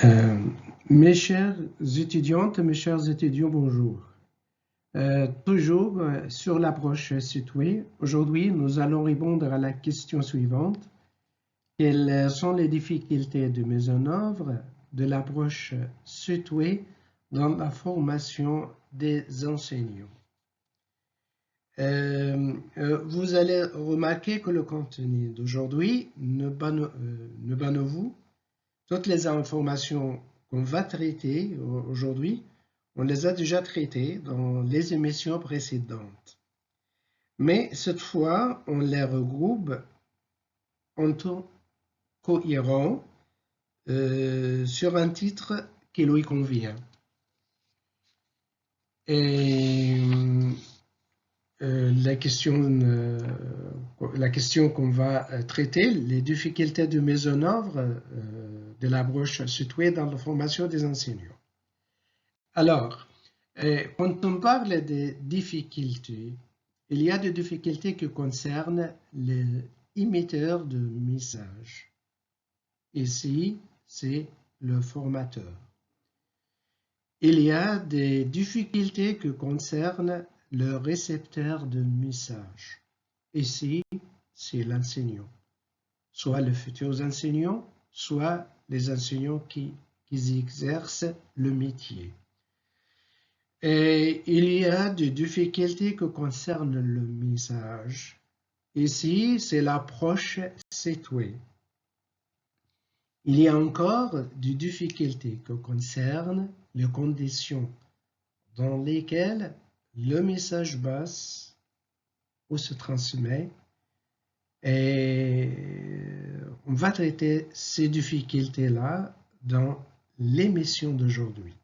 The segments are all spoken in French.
Euh, Mes chères étudiantes, mes chers étudiants, bonjour. Toujours sur l'approche située, aujourd'hui nous allons répondre à la question suivante. Quelles sont les difficultés de mise en œuvre de l'approche située dans la formation des enseignants? Vous allez remarquer que le contenu d'aujourd'hui ne banne vous. Toutes les informations qu'on va traiter aujourd'hui, on les a déjà traitées dans les émissions précédentes. Mais cette fois, on les regroupe en temps cohérent sur un titre qui lui convient. Et la question qu'on va traiter, les difficultés de mise en œuvre de l'approche située dans la formation des enseignants. Alors, quand on parle des difficultés, il y a des difficultés qui concernent les émetteurs de messages. Ici, c'est le formateur. Il y a des difficultés qui concernent le récepteur de messages. Ici, c'est l'enseignant, soit les futurs enseignants, soit les enseignants qui exercent le métier. Et il y a des difficultés qui concernent le message. Ici, c'est l'approche située. Il y a encore des difficultés qui concernent les conditions dans lesquelles le message passe ou se transmet. Et on va traiter ces difficultés-là dans l'émission d'aujourd'hui.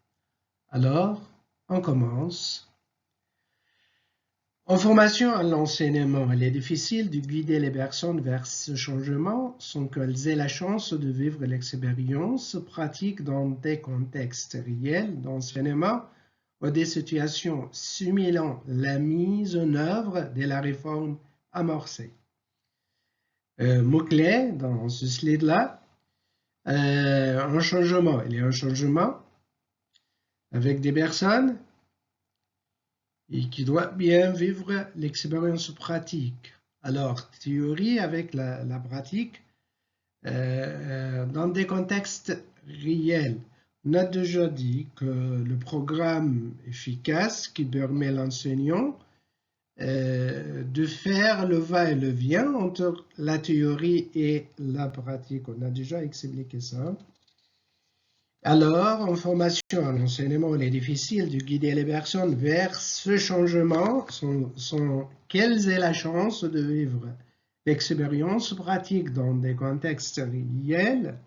Alors, on commence. En formation à l'enseignement, il est difficile de guider les personnes vers ce changement sans qu'elles aient la chance de vivre l'expérience pratique dans des contextes réels d'enseignement ou des situations simulant la mise en œuvre de la réforme amorcée. Mot-clé dans ce slide-là, un changement. Il y a un changement avec des personnes et qui doit bien vivre l'expérience pratique. Alors, théorie avec la pratique dans des contextes réels. On a déjà dit que le programme efficace qui permet à l'enseignant de faire le va-et-le-vient entre la théorie et la pratique. On a déjà expliqué ça. Alors, en formation à l'enseignement, il est difficile de guider les personnes vers ce changement sans qu'elles aient la chance de vivre l'expérience pratique dans des contextes réels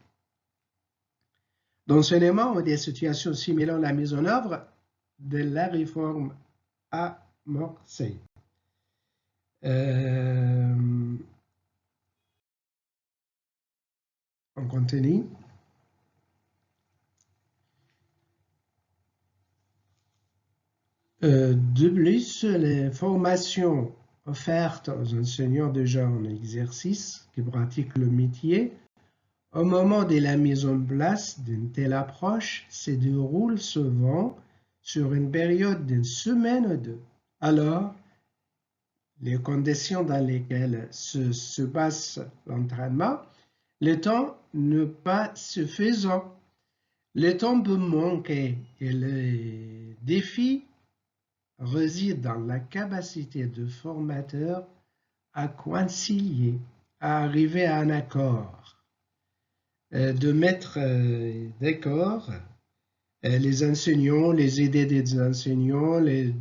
d'enseignement ou des situations simulant la mise en œuvre de la réforme amorcée. On continue. De plus, les formations offertes aux enseignants déjà en exercice qui pratiquent le métier, au moment de la mise en place d'une telle approche, se déroulent souvent sur une période d'une semaine ou deux. Alors, les conditions dans lesquelles se passe l'entraînement, le temps n'est pas suffisant. Le temps peut manquer et le défi réside dans la capacité du formateur à concilier, à arriver à un accord, de mettre d'accord les enseignants, les idées des enseignants, les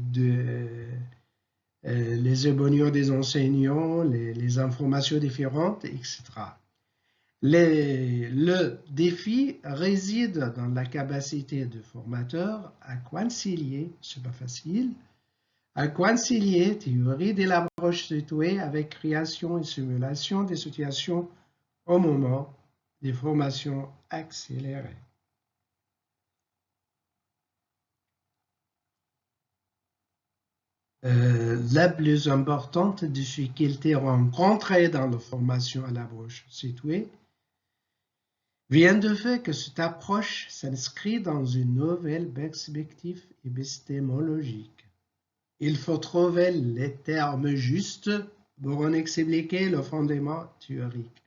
opinions des enseignants, les informations différentes, etc. Le défi réside dans la capacité du formateur à concilier, c'est pas facile, à concilier théorie de l'approche située avec création et simulation des situations au moment des formations accélérées. La plus importante difficulté rencontrée dans la formation à l'approche située vient de fait que cette approche s'inscrit dans une nouvelle perspective épistémologique. Il faut trouver les termes justes pour en expliquer le fondement théorique.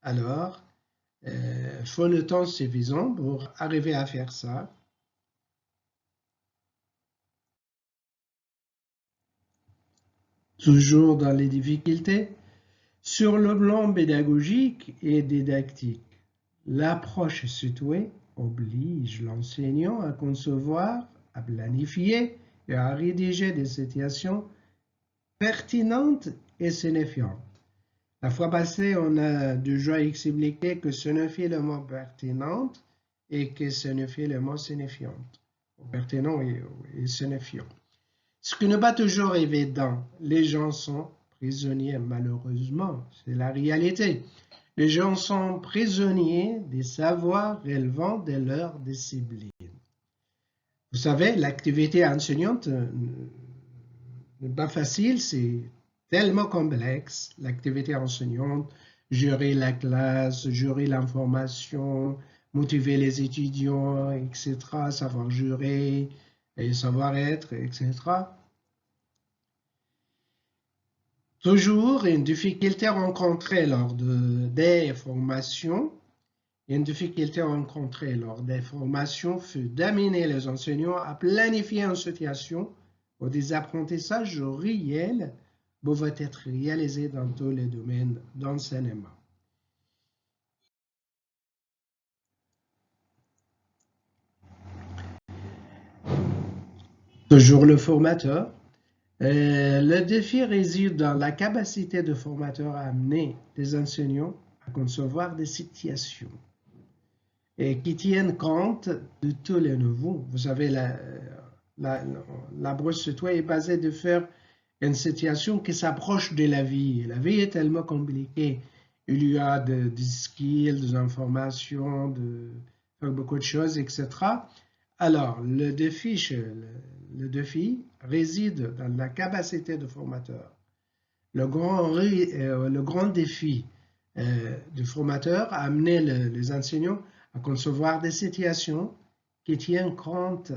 Alors, il faut le temps suffisant pour arriver à faire ça. Toujours dans les difficultés, sur le plan pédagogique et didactique, l'approche située oblige l'enseignant à concevoir, à planifier et à rédiger des situations pertinentes et signifiantes. La fois passée, on a déjà expliqué que signifie le mot pertinente et que signifie le mot signifiante. Pertinent et signifiant. Ce qui n'est pas toujours évident, les gens sont prisonniers, malheureusement, c'est la réalité. Les gens sont prisonniers des savoirs relevant de leur discipline. Vous savez, l'activité enseignante n'est pas facile, c'est tellement complexe, l'activité enseignante, gérer la classe, gérer l'information, motiver les étudiants, etc., savoir gérer, et savoir-être, etc. Toujours une difficulté rencontrée lors des formations. Une difficulté rencontrée lors des formations fut d'amener les enseignants à planifier une situation où des apprentissages réels pouvaient être réalisés dans tous les domaines d'enseignement. Toujours le formateur. Le défi réside dans la capacité du formateur à amener les enseignants à concevoir des situations et qui tiennent compte de tous les nouveaux. Vous savez, l'approche citoyenne est basée de faire une situation qui s'approche de la vie. La vie est tellement compliquée. Il y a des skills, des informations, beaucoup de choses, etc. Alors, le défi réside dans la capacité du formateur. Le grand défi du formateur a amené les enseignants à concevoir des situations qui tiennent compte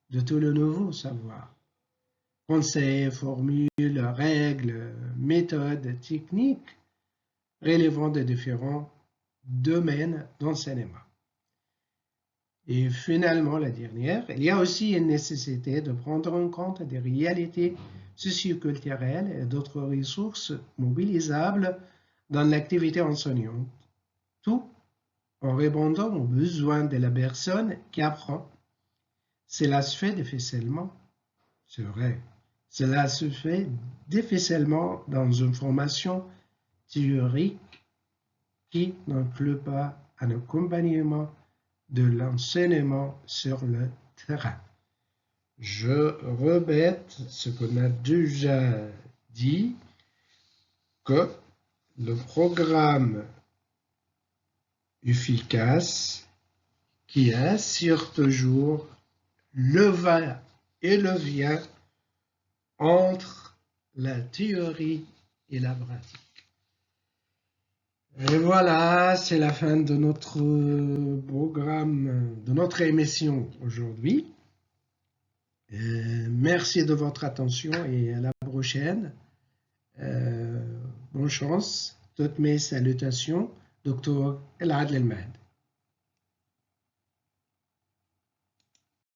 de tout le nouveau savoir. Conseils, formules, règles, méthodes, techniques relevant de différents domaines d'enseignement. Et finalement, la dernière, il y a aussi une nécessité de prendre en compte des réalités socioculturelles et d'autres ressources mobilisables dans l'activité enseignante, tout en répondant aux besoins de la personne qui apprend. Cela se fait difficilement, c'est vrai, cela se fait difficilement dans une formation théorique qui n'inclut pas un accompagnement de l'enseignement sur le terrain. Je répète ce qu'on a déjà dit, que le programme efficace qui assure toujours le va et le vient entre la théorie et la pratique. Et voilà, c'est la fin de notre programme, de notre émission aujourd'hui. Merci de votre attention et à la prochaine. Bonne chance, toutes mes salutations, Dr. El Adel El Mahd.